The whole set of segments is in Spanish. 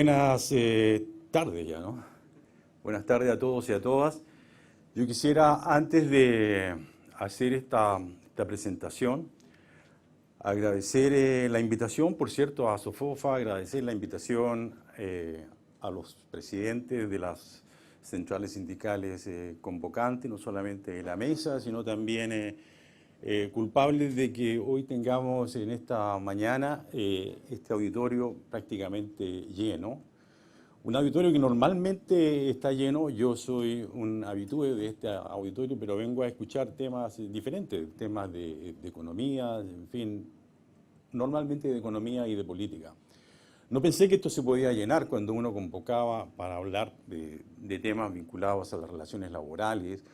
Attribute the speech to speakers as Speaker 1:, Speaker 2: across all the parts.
Speaker 1: Buenas tardes ya, ¿no? Buenas tardes a todos y a todas. Yo quisiera, antes de hacer esta presentación, agradecer la invitación, por cierto, a SOFOFA, agradecer la invitación a los presidentes de las centrales sindicales convocantes, no solamente de la mesa, sino también culpables de que hoy tengamos en esta mañana este auditorio prácticamente lleno. Un auditorio que normalmente está lleno. Yo soy un habitué de este auditorio, pero vengo a escuchar temas diferentes, temas de economía, en fin, normalmente de economía y de política. No pensé que esto se podía llenar cuando uno convocaba para hablar de temas vinculados a las relaciones laborales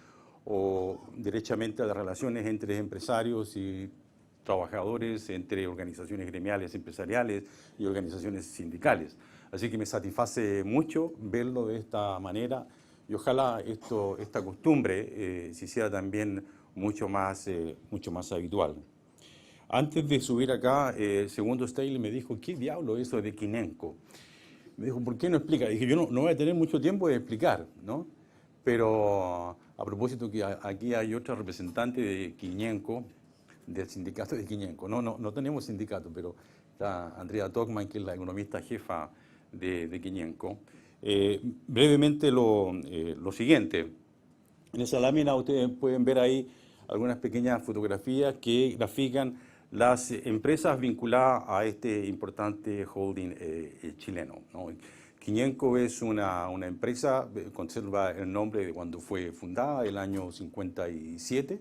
Speaker 1: o derechamente a las relaciones entre empresarios y trabajadores, entre organizaciones gremiales empresariales y organizaciones sindicales. Así que me satisface mucho verlo de esta manera y ojalá esta costumbre se hiciera también mucho más habitual. Antes de subir acá, Segundo Staley me dijo, ¿qué diablo es eso de Kinenco? Me dijo, ¿por qué no explica? Dije, yo no voy a tener mucho tiempo de explicar, ¿no? Pero a propósito que aquí hay otra representante de Kinenco, del sindicato de Kinenco. No tenemos sindicato, pero está Andrea Togman, que es la economista jefa de Kinenco. Brevemente lo siguiente. En esa lámina ustedes pueden ver ahí algunas pequeñas fotografías que grafican las empresas vinculadas a este importante holding chileno, ¿no? Kinenco es una empresa, conserva el nombre de cuando fue fundada, el año 57,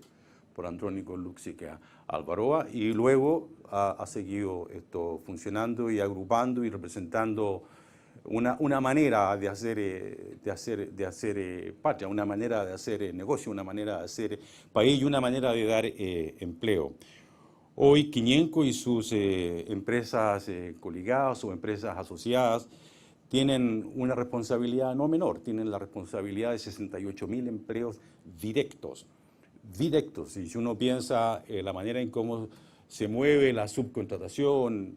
Speaker 1: por Andrónico Luxica Alvaroa, y luego ha seguido esto funcionando y agrupando y representando una manera de hacer patria, una manera de hacer negocio, una manera de hacer país y una manera de dar empleo. Hoy Kinenco y sus empresas coligadas o empresas asociadas tienen una responsabilidad no menor, tienen la responsabilidad de 68.000 empleos directos. Y si uno piensa la manera en cómo se mueve la subcontratación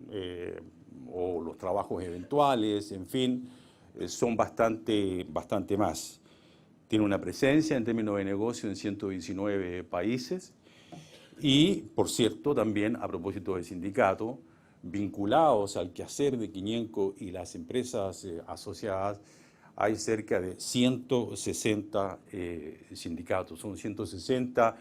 Speaker 1: o los trabajos eventuales, en fin, son bastante más. Tiene una presencia en términos de negocio en 119 países y, por cierto, también a propósito del sindicato, vinculados al quehacer de Kinenco y las empresas asociadas, hay cerca de 160 sindicatos, son 160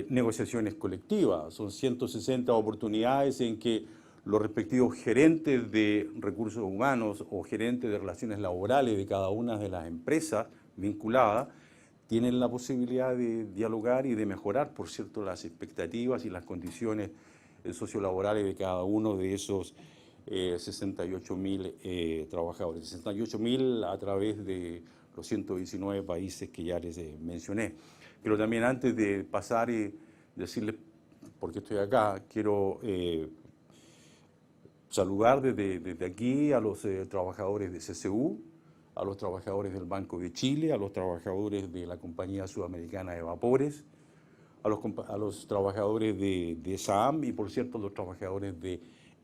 Speaker 1: negociaciones colectivas, son 160 oportunidades en que los respectivos gerentes de recursos humanos o gerentes de relaciones laborales de cada una de las empresas vinculadas tienen la posibilidad de dialogar y de mejorar, por cierto, las expectativas y las condiciones sociolaborales de cada uno de esos 68.000 trabajadores. 68.000 a través de los 119 países que ya les mencioné. Pero también antes de pasar y decirles por qué estoy acá, quiero saludar desde aquí a los trabajadores de CCU, a los trabajadores del Banco de Chile, a los trabajadores de la Compañía Sudamericana de Vapores, a los trabajadores de SAAM y, por cierto, a los trabajadores de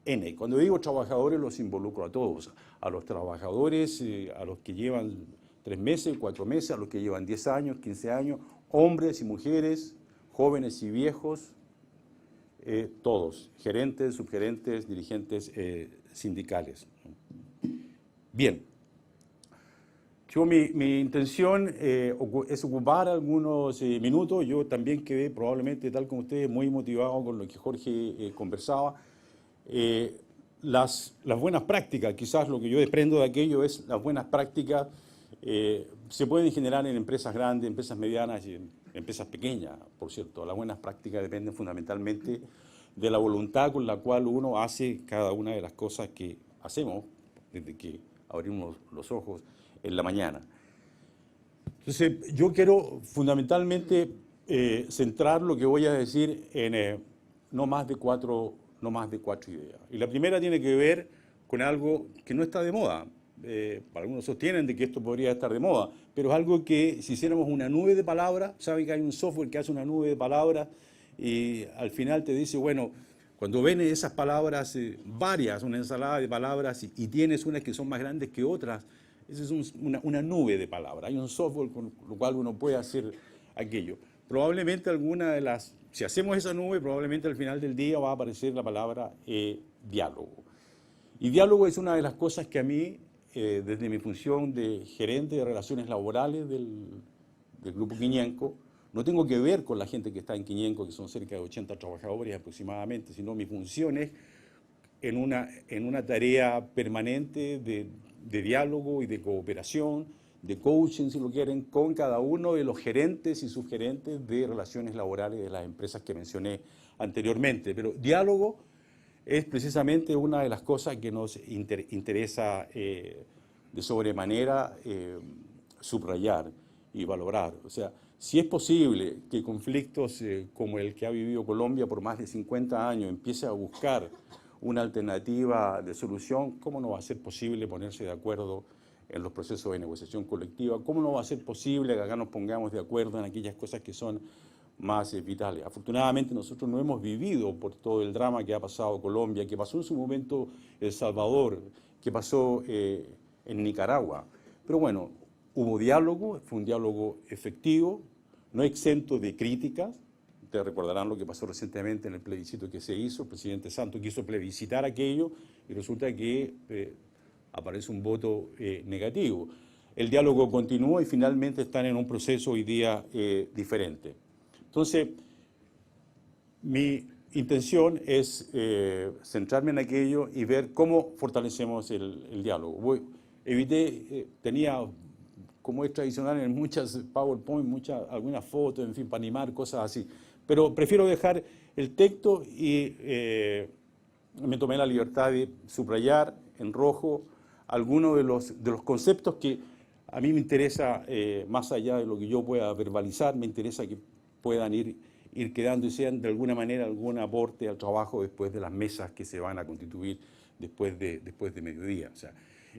Speaker 1: ENE. Cuando digo trabajadores, los involucro a todos, a los trabajadores, a los que llevan 3 meses, 4 meses, a los que llevan 10 años, 15 años, hombres y mujeres, jóvenes y viejos, todos, gerentes, subgerentes, dirigentes sindicales. Bien. Mi intención es ocupar algunos minutos. Yo también quedé probablemente, tal como ustedes, muy motivado con lo que Jorge conversaba. Las buenas prácticas, quizás lo que yo desprendo de aquello es las buenas prácticas se pueden generar en empresas grandes, empresas medianas y en empresas pequeñas, por cierto. Las buenas prácticas dependen fundamentalmente de la voluntad con la cual uno hace cada una de las cosas que hacemos desde que abrimos los ojos en la mañana. Entonces, yo quiero fundamentalmente centrar lo que voy a decir en no más de cuatro ideas. Y la primera tiene que ver con algo que no está de moda. Algunos sostienen de que esto podría estar de moda, pero es algo que si hiciéramos una nube de palabras, saben que hay un software que hace una nube de palabras y al final te dice, bueno, Cuando ven esas palabras varias, una ensalada de palabras, y tienes unas que son más grandes que otras, esa es una nube de palabras. Hay un software con lo cual uno puede hacer aquello. Probablemente alguna de las, si hacemos esa nube, probablemente al final del día va a aparecer la palabra diálogo. Y diálogo es una de las cosas que a mí, desde mi función de gerente de relaciones laborales del Grupo Quiñenco, no tengo que ver con la gente que está en Quiñenco, que son cerca de 80 trabajadores aproximadamente, sino mi función es en una tarea permanente de diálogo y de cooperación, de coaching, si lo quieren, con cada uno de los gerentes y subgerentes de relaciones laborales de las empresas que mencioné anteriormente. Pero diálogo es precisamente una de las cosas que nos interesa de sobremanera subrayar y valorar. O sea, si es posible que conflictos como el que ha vivido Colombia por más de 50 años empiece a buscar una alternativa de solución, ¿cómo no va a ser posible ponerse de acuerdo en los procesos de negociación colectiva? ¿Cómo no va a ser posible que acá nos pongamos de acuerdo en aquellas cosas que son más vitales? Afortunadamente nosotros no hemos vivido por todo el drama que ha pasado Colombia, que pasó en su momento El Salvador, que pasó en Nicaragua. Pero bueno, hubo diálogo, fue un diálogo efectivo, no exento de críticas. Ustedes recordarán lo que pasó recientemente en el plebiscito que se hizo. El presidente Santos quiso plebiscitar aquello y resulta que aparece un voto negativo. El diálogo continúa y finalmente están en un proceso hoy día diferente. Entonces, mi intención es centrarme en aquello y ver cómo fortalecemos el diálogo. Tenía, como es tradicional en muchas PowerPoint, algunas fotos, en fin, para animar, cosas así. Pero prefiero dejar el texto y me tomé la libertad de subrayar en rojo algunos de los conceptos que a mí me interesa, más allá de lo que yo pueda verbalizar, me interesa que puedan ir quedando y sean de alguna manera algún aporte al trabajo después de las mesas que se van a constituir después de mediodía. O sea,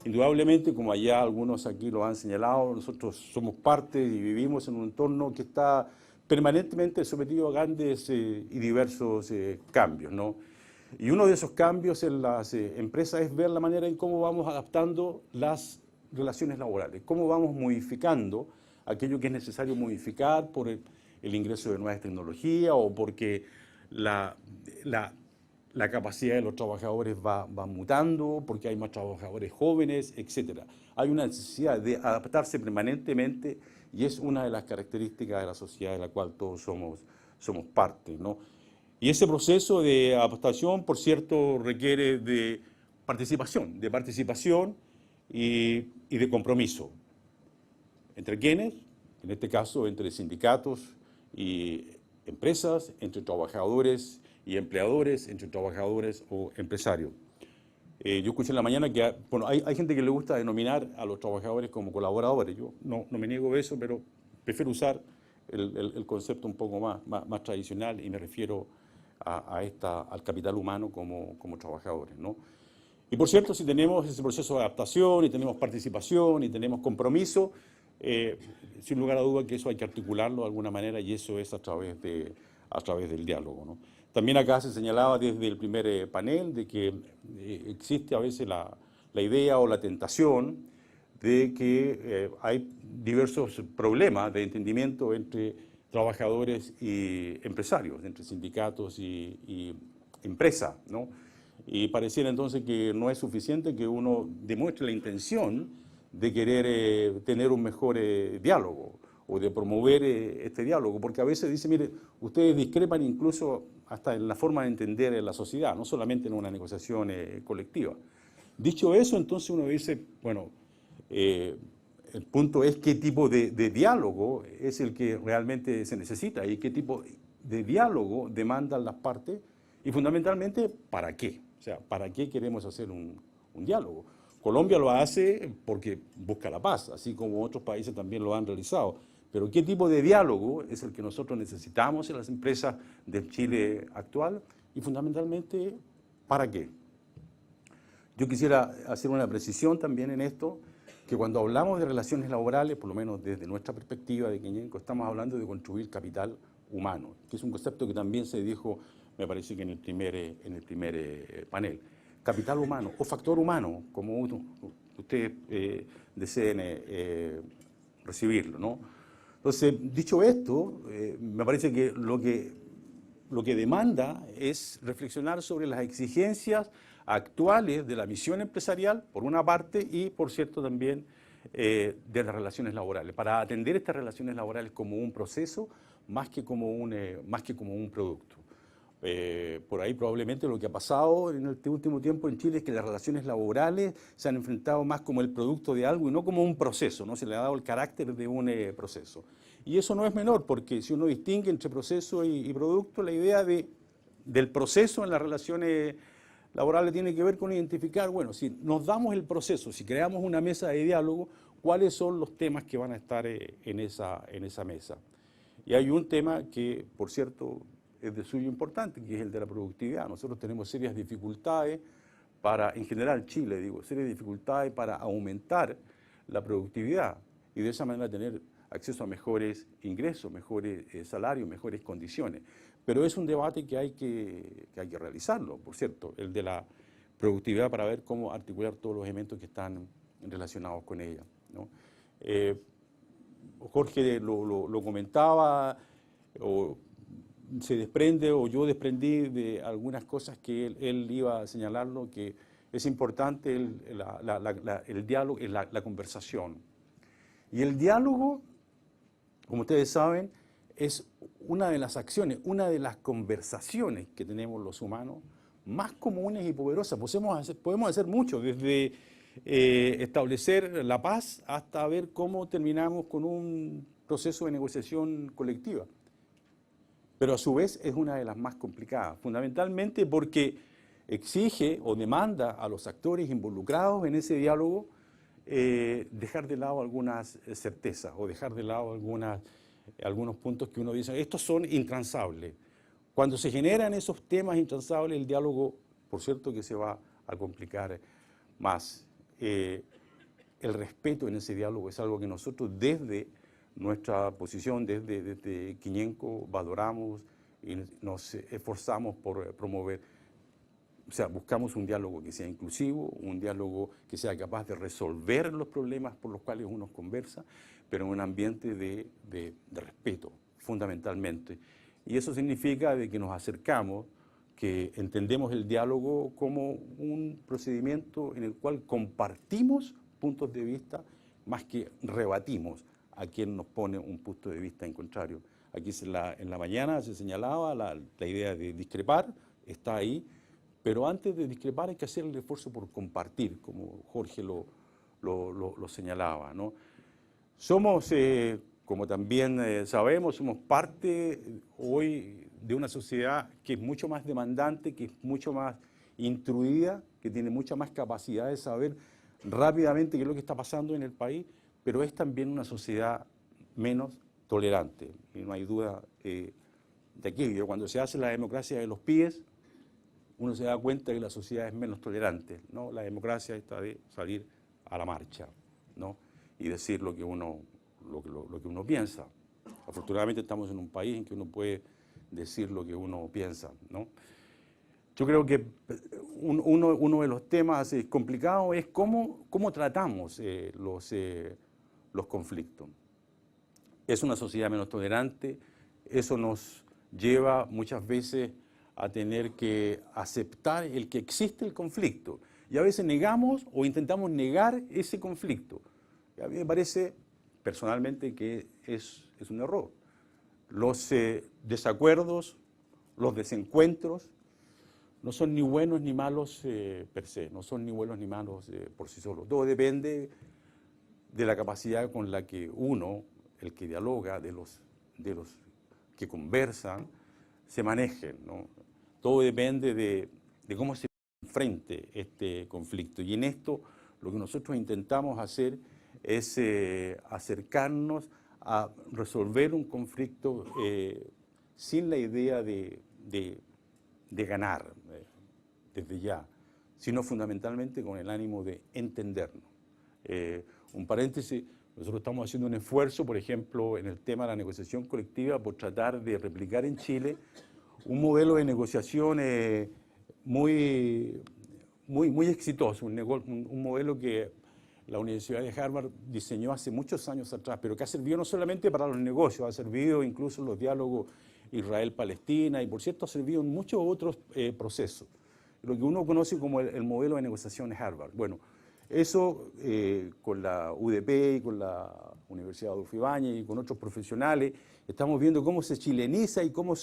Speaker 1: indudablemente, como allá algunos aquí lo han señalado, nosotros somos parte y vivimos en un entorno que está permanentemente sometido a grandes y diversos cambios, ¿no? Y uno de esos cambios en las empresas es ver la manera en cómo vamos adaptando las relaciones laborales, cómo vamos modificando aquello que es necesario modificar por el ingreso de nuevas tecnologías o porque la capacidad de los trabajadores va mutando, porque hay más trabajadores jóvenes, etc. Hay una necesidad de adaptarse permanentemente y es una de las características de la sociedad de la cual todos somos parte, ¿no? Y ese proceso de adaptación, por cierto, requiere de participación y de compromiso. ¿Entre quiénes? En este caso, entre sindicatos y empresas, entre trabajadores y empleadores, entre trabajadores o empresarios. Yo escuché en la mañana que bueno, hay gente que le gusta denominar a los trabajadores como colaboradores. Yo no me niego a eso, pero prefiero usar el concepto un poco más tradicional y me refiero al capital humano como trabajadores, ¿no? Y por cierto, si tenemos ese proceso de adaptación y tenemos participación y tenemos compromiso, sin lugar a duda que eso hay que articularlo de alguna manera y eso es a través del diálogo, ¿no? También acá se señalaba desde el primer panel de que existe a veces la idea o la tentación de que hay diversos problemas de entendimiento entre trabajadores y empresarios, entre sindicatos y empresa, ¿no? Y pareciera entonces que no es suficiente que uno demuestre la intención de querer tener un mejor diálogo o de promover este diálogo, porque a veces dice, mire, ustedes discrepan incluso hasta en la forma de entender la sociedad, no solamente en una negociación colectiva. Dicho eso, entonces uno dice, bueno, el punto es qué tipo de diálogo es el que realmente se necesita y qué tipo de diálogo demandan las partes y fundamentalmente, ¿para qué? O sea, ¿para qué queremos hacer un diálogo? Colombia lo hace porque busca la paz, así como otros países también lo han realizado. Pero ¿qué tipo de diálogo es el que nosotros necesitamos en las empresas del Chile actual? Y fundamentalmente, ¿para qué? Yo quisiera hacer una precisión también en esto, que cuando hablamos de relaciones laborales, por lo menos desde nuestra perspectiva de Quiñenco, estamos hablando de construir capital humano, que es un concepto que también se dijo me parece que en el primer panel. Capital humano o factor humano, como ustedes deseen recibirlo, ¿no? Entonces, dicho esto, me parece que lo que demanda es reflexionar sobre las exigencias actuales de la misión empresarial, por una parte, y por cierto también de las relaciones laborales, para atender estas relaciones laborales como un proceso más que como un producto. Por ahí probablemente lo que ha pasado en este último tiempo en Chile es que las relaciones laborales se han enfrentado más como el producto de algo y no como un proceso, no se le ha dado el carácter de un proceso. Y eso no es menor, porque si uno distingue entre proceso y producto, la idea del proceso en las relaciones laborales tiene que ver con identificar, bueno, si nos damos el proceso, si creamos una mesa de diálogo, cuáles son los temas que van a estar en esa mesa. Y hay un tema que, por cierto, es de suyo importante, que es el de la productividad. Nosotros tenemos serias dificultades en general Chile, serias dificultades para aumentar la productividad y de esa manera tener acceso a mejores ingresos, mejores salarios, mejores condiciones. Pero es un debate que hay que realizarlo, por cierto, el de la productividad para ver cómo articular todos los elementos que están relacionados con ella, ¿no? Jorge lo comentaba, o se desprende, o yo desprendí de algunas cosas que él iba a señalarlo, que es importante el diálogo, la conversación. Y el diálogo, como ustedes saben, es una de las acciones, una de las conversaciones que tenemos los humanos más comunes y poderosas. Podemos hacer mucho, desde establecer la paz hasta ver cómo terminamos con un proceso de negociación colectiva. Pero a su vez es una de las más complicadas, fundamentalmente porque exige o demanda a los actores involucrados en ese diálogo dejar de lado algunas certezas o dejar de lado algunos puntos que uno dice, estos son intransables. Cuando se generan esos temas intransables, el diálogo, por cierto, que se va a complicar más. El respeto en ese diálogo es algo que nosotros desde nuestra posición, desde Quiñenco, valoramos y nos esforzamos por promover. O sea, buscamos un diálogo que sea inclusivo, un diálogo que sea capaz de resolver los problemas por los cuales uno conversa, pero en un ambiente de respeto, fundamentalmente. Y eso significa de que nos acercamos, que entendemos el diálogo como un procedimiento en el cual compartimos puntos de vista más que rebatimos a quien nos pone un punto de vista en contrario. Aquí en la mañana se señalaba la idea de discrepar, está ahí, pero antes de discrepar hay que hacer el esfuerzo por compartir, como Jorge lo señalaba, ¿no? Somos, como también sabemos, somos parte hoy de una sociedad que es mucho más demandante, que es mucho más instruida, que tiene mucha más capacidad de saber rápidamente qué es lo que está pasando en el país, pero es también una sociedad menos tolerante, y no hay duda de aquello. Cuando se hace la democracia de los pies, uno se da cuenta que la sociedad es menos tolerante, ¿no? La democracia está de salir a la marcha, ¿no? Y decir lo que uno piensa. Afortunadamente estamos en un país en que uno puede decir lo que uno piensa, ¿no? Yo creo que uno de los temas complicados es cómo tratamos los conflictos. Es una sociedad menos tolerante, eso nos lleva muchas veces a tener que aceptar el que existe el conflicto. Y a veces negamos o intentamos negar ese conflicto. Y a mí me parece personalmente que es un error. Los desacuerdos, los desencuentros, no son ni buenos ni malos per se, no son ni buenos ni malos por sí solos. Todo depende de la capacidad con la que uno, el que dialoga, de los que conversan, se manejen, ¿no? Todo depende de cómo se enfrente este conflicto. Y en esto lo que nosotros intentamos hacer es acercarnos a resolver un conflicto sin la idea de ganar desde ya, sino fundamentalmente con el ánimo de entendernos. Un paréntesis, nosotros estamos haciendo un esfuerzo, por ejemplo, en el tema de la negociación colectiva por tratar de replicar en Chile un modelo de negociación muy exitoso, un modelo que la Universidad de Harvard diseñó hace muchos años atrás, pero que ha servido no solamente para los negocios, ha servido incluso en los diálogos Israel-Palestina y, por cierto, ha servido en muchos otros procesos, lo que uno conoce como el modelo de negociación de Harvard. Bueno, eso con la UDP y con la Universidad Adolfo Ibáñez y con otros profesionales, estamos viendo cómo se chileniza y cómo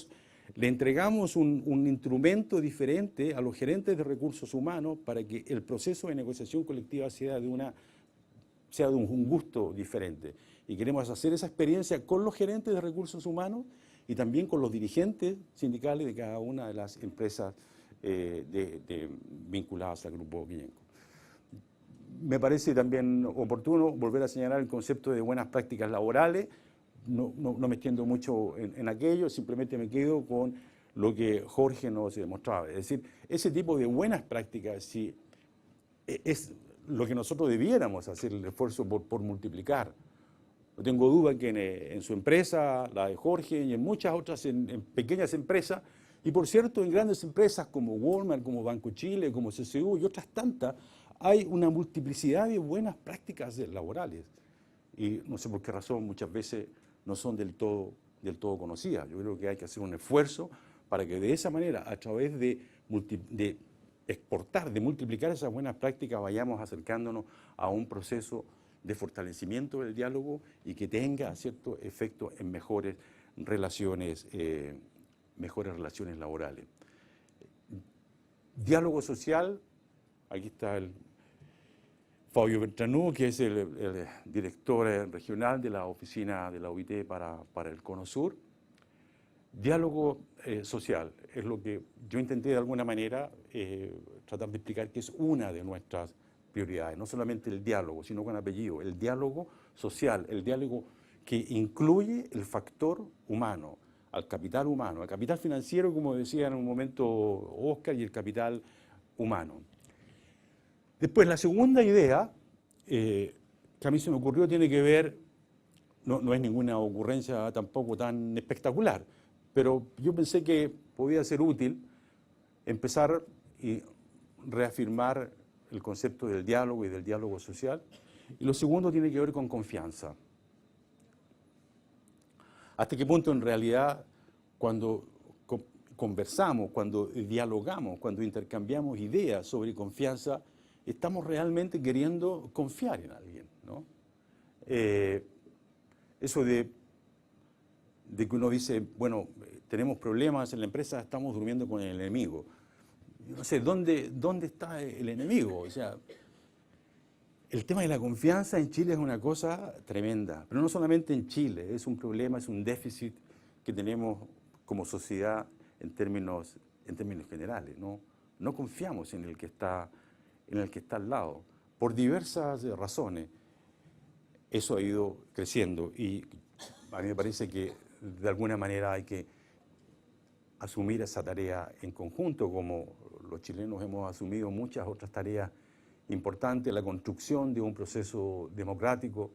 Speaker 1: le entregamos un instrumento diferente a los gerentes de recursos humanos para que el proceso de negociación colectiva sea de un gusto diferente. Y queremos hacer esa experiencia con los gerentes de recursos humanos y también con los dirigentes sindicales de cada una de las empresas vinculadas al Grupo Quiñenco. Me parece también oportuno volver a señalar el concepto de buenas prácticas laborales. No me extiendo mucho en aquello, simplemente me quedo con lo que Jorge nos demostraba. Es decir, ese tipo de buenas prácticas sí, es lo que nosotros debiéramos hacer el esfuerzo por multiplicar. No tengo duda que en su empresa, la de Jorge, y en muchas otras en pequeñas empresas, y por cierto en grandes empresas como Walmart, como Banco Chile, como CCU y otras tantas, hay una multiplicidad de buenas prácticas laborales. Y no sé por qué razón muchas veces no son del todo conocidas. Yo creo que hay que hacer un esfuerzo para que de esa manera, a través de exportar, de multiplicar esas buenas prácticas, vayamos acercándonos a un proceso de fortalecimiento del diálogo y que tenga cierto efecto en mejores relaciones laborales. Diálogo social, aquí está el Fabio Beltranú, que es el director regional de la oficina de la OIT para el Cono Sur. Diálogo social es lo que yo intenté de alguna manera tratar de explicar que es una de nuestras prioridades, no solamente el diálogo, sino con apellido, el diálogo social, el diálogo que incluye el factor humano, al capital financiero, como decía en un momento Oscar, y el capital humano. Después, la segunda idea que a mí se me ocurrió tiene que ver, no es ninguna ocurrencia tampoco tan espectacular, pero yo pensé que podía ser útil empezar y reafirmar el concepto del diálogo y del diálogo social. Y lo segundo tiene que ver con confianza. ¿Hasta qué punto en realidad cuando conversamos, cuando dialogamos, cuando intercambiamos ideas sobre confianza, estamos realmente queriendo confiar en alguien, ¿no? Eso de que uno dice, bueno, tenemos problemas en la empresa, estamos durmiendo con el enemigo. No sé, ¿dónde está el enemigo? O sea, el tema de la confianza en Chile es una cosa tremenda, pero no solamente en Chile, es un problema, es un déficit que tenemos como sociedad en términos generales, ¿no? No confiamos en el que está al lado, por diversas razones. Eso ha ido creciendo y a mí me parece que de alguna manera hay que asumir esa tarea en conjunto, como los chilenos hemos asumido muchas otras tareas importantes, la construcción de un proceso democrático,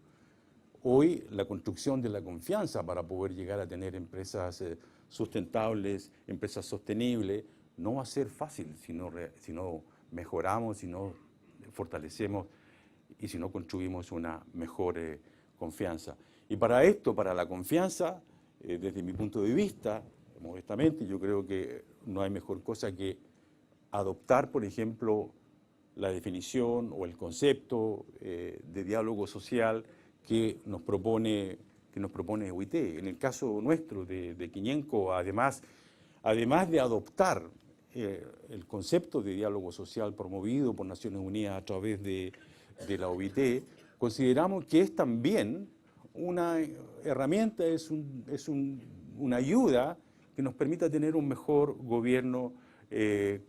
Speaker 1: hoy la construcción de la confianza para poder llegar a tener empresas sustentables, empresas sostenibles, no va a ser fácil si no mejoramos, si no fortalecemos y si no construimos una mejor confianza. Y para esto, para la confianza, desde mi punto de vista, modestamente, yo creo que no hay mejor cosa que adoptar, por ejemplo, la definición o el concepto de diálogo social que nos propone OIT. En el caso nuestro de Quiñenco, además de adoptar el concepto de diálogo social promovido por Naciones Unidas a través de la OIT, consideramos que es también una herramienta, es una ayuda que nos permita tener un mejor gobierno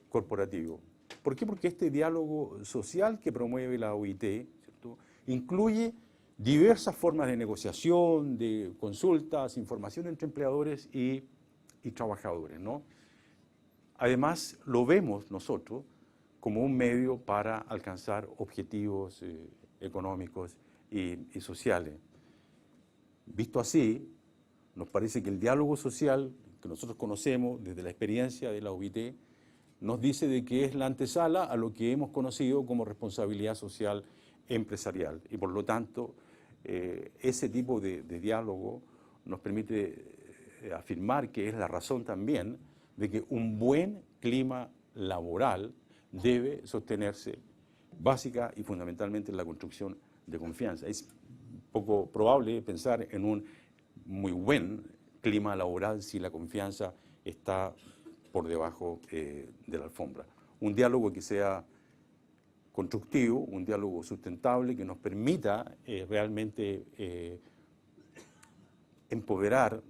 Speaker 1: corporativo. ¿Por qué? Porque este diálogo social que promueve la OIT, ¿cierto?, incluye diversas formas de negociación, de consultas, información entre empleadores y trabajadores, ¿no? Además, lo vemos nosotros como un medio para alcanzar objetivos económicos y sociales. Visto así, nos parece que el diálogo social que nosotros conocemos desde la experiencia de la OIT, nos dice de que es la antesala a lo que hemos conocido como responsabilidad social empresarial. Y por lo tanto, ese tipo de diálogo nos permite afirmar que es la razón también de que un buen clima laboral debe sostenerse básica y fundamentalmente en la construcción de confianza. Es poco probable pensar en un muy buen clima laboral si la confianza está por debajo de la alfombra. Un diálogo que sea constructivo, un diálogo sustentable que nos permita realmente empoderar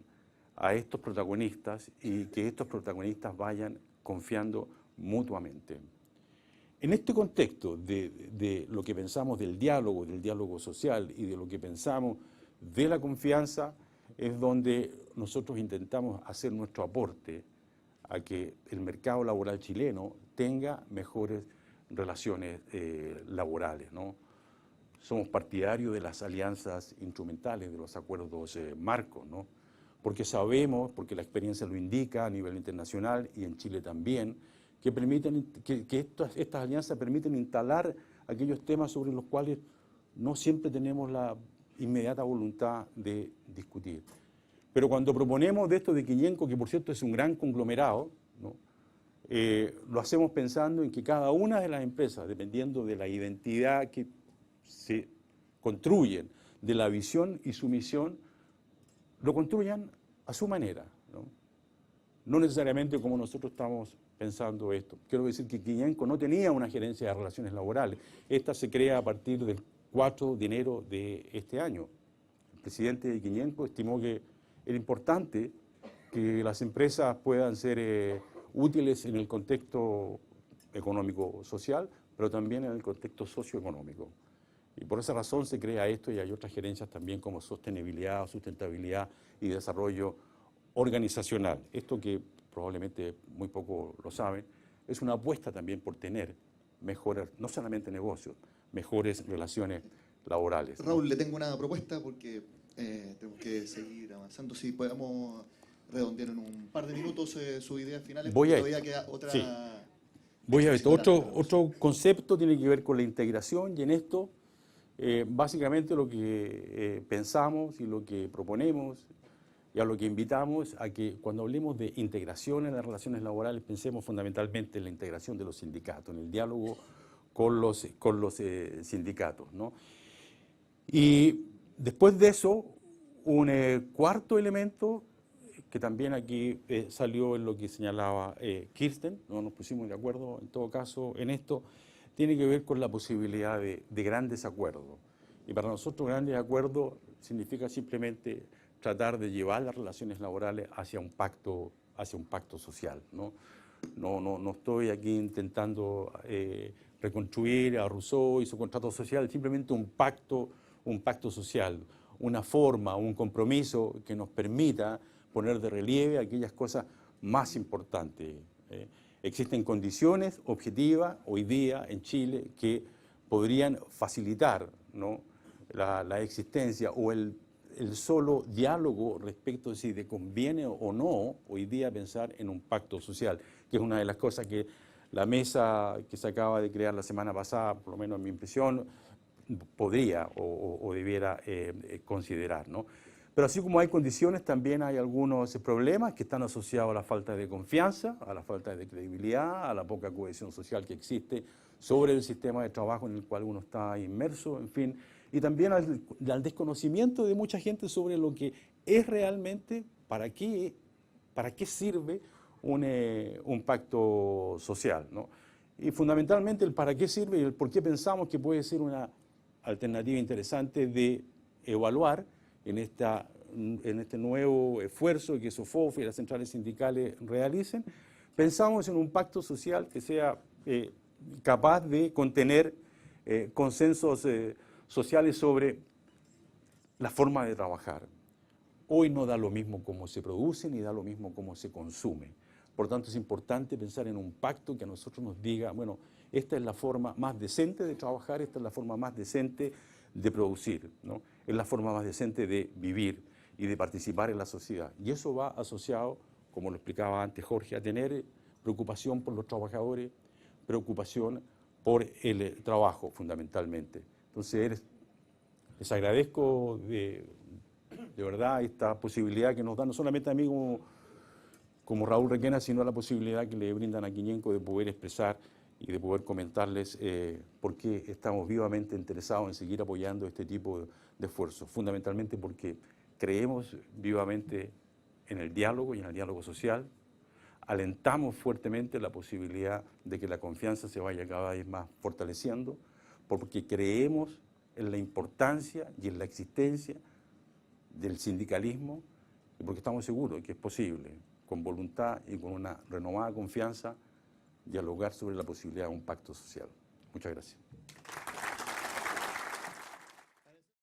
Speaker 1: a estos protagonistas y que estos protagonistas vayan confiando mutuamente. En este contexto de lo que pensamos del diálogo social y de lo que pensamos de la confianza, es donde nosotros intentamos hacer nuestro aporte a que el mercado laboral chileno tenga mejores relaciones laborales, ¿no? Somos partidarios de las alianzas instrumentales, de los acuerdos marcos, ¿no? Porque sabemos, porque la experiencia lo indica a nivel internacional y en Chile también, que estas alianzas permiten instalar aquellos temas sobre los cuales no siempre tenemos la inmediata voluntad de discutir. Pero cuando proponemos de esto de Quiñenco, que por cierto es un gran conglomerado, ¿no? Lo hacemos pensando en que cada una de las empresas, dependiendo de la identidad que se construyen, de la visión y su misión, lo construyan a su manera, ¿no? No necesariamente como nosotros estamos pensando esto. Quiero decir que Quiñenco no tenía una gerencia de relaciones laborales. Esta se crea a partir del 4 de enero de este año. El presidente de Quiñenco estimó que era importante que las empresas puedan ser útiles en el contexto económico-social, pero también en el contexto socioeconómico. Y por esa razón se crea esto y hay otras gerencias también como sostenibilidad, sustentabilidad y desarrollo organizacional. Esto que probablemente muy poco lo saben, es una apuesta también por tener mejores, no solamente negocios, mejores relaciones laborales, ¿no?
Speaker 2: Raúl, le tengo una propuesta porque tenemos que seguir avanzando. Si podemos redondear en un par de minutos sus ideas finales, porque todavía queda otra...
Speaker 1: Sí. Voy a ver, otro concepto tiene que ver con la integración y en esto básicamente lo que pensamos y lo que proponemos y a lo que invitamos a que cuando hablemos de integración en las relaciones laborales pensemos fundamentalmente en la integración de los sindicatos, en el diálogo con los sindicatos, ¿no? Y después de eso, un cuarto elemento que también aquí salió en lo que señalaba Kirsten, no nos pusimos de acuerdo en todo caso en esto, tiene que ver con la posibilidad de grandes acuerdos. Y para nosotros grandes acuerdos significa simplemente tratar de llevar las relaciones laborales hacia un pacto social, ¿no? No estoy aquí intentando reconstruir a Rousseau y su contrato social, simplemente un pacto social, una forma, un compromiso que nos permita poner de relieve aquellas cosas más importantes. Existen condiciones objetivas hoy día en Chile que podrían facilitar, ¿no?, la existencia o el solo diálogo respecto de si te conviene o no hoy día pensar en un pacto social, que es una de las cosas que la mesa que se acaba de crear la semana pasada, por lo menos en mi impresión, podría o debiera considerar, ¿no? Pero así como hay condiciones, también hay algunos problemas que están asociados a la falta de confianza, a la falta de credibilidad, a la poca cohesión social que existe sobre el sistema de trabajo en el cual uno está inmerso, en fin, y también al desconocimiento de mucha gente sobre lo que es realmente, para qué sirve un pacto social, ¿no? Y fundamentalmente el para qué sirve y el por qué pensamos que puede ser una alternativa interesante de evaluar en este nuevo esfuerzo que SOFOF y las centrales sindicales realicen. Pensamos en un pacto social que sea capaz de contener consensos sociales sobre la forma de trabajar. Hoy no da lo mismo cómo se produce ni da lo mismo cómo se consume. Por tanto, es importante pensar en un pacto que a nosotros nos diga, bueno, esta es la forma más decente de trabajar, esta es la forma más decente de producir, ¿no? Es la forma más decente de vivir y de participar en la sociedad. Y eso va asociado como lo explicaba antes Jorge, a tener preocupación por los trabajadores, preocupación por el trabajo fundamentalmente. Entonces, les agradezco de verdad esta posibilidad que nos da no solamente a mí como Raúl Requena, sino la posibilidad que le brindan a Quiñenco de poder expresar y de poder comentarles por qué estamos vivamente interesados en seguir apoyando este tipo de esfuerzos, fundamentalmente porque creemos vivamente en el diálogo y en el diálogo social, alentamos fuertemente la posibilidad de que la confianza se vaya cada vez más fortaleciendo, porque creemos en la importancia y en la existencia del sindicalismo, y porque estamos seguros que es posible, con voluntad y con una renovada confianza, dialogar sobre la posibilidad de un pacto social. Muchas gracias.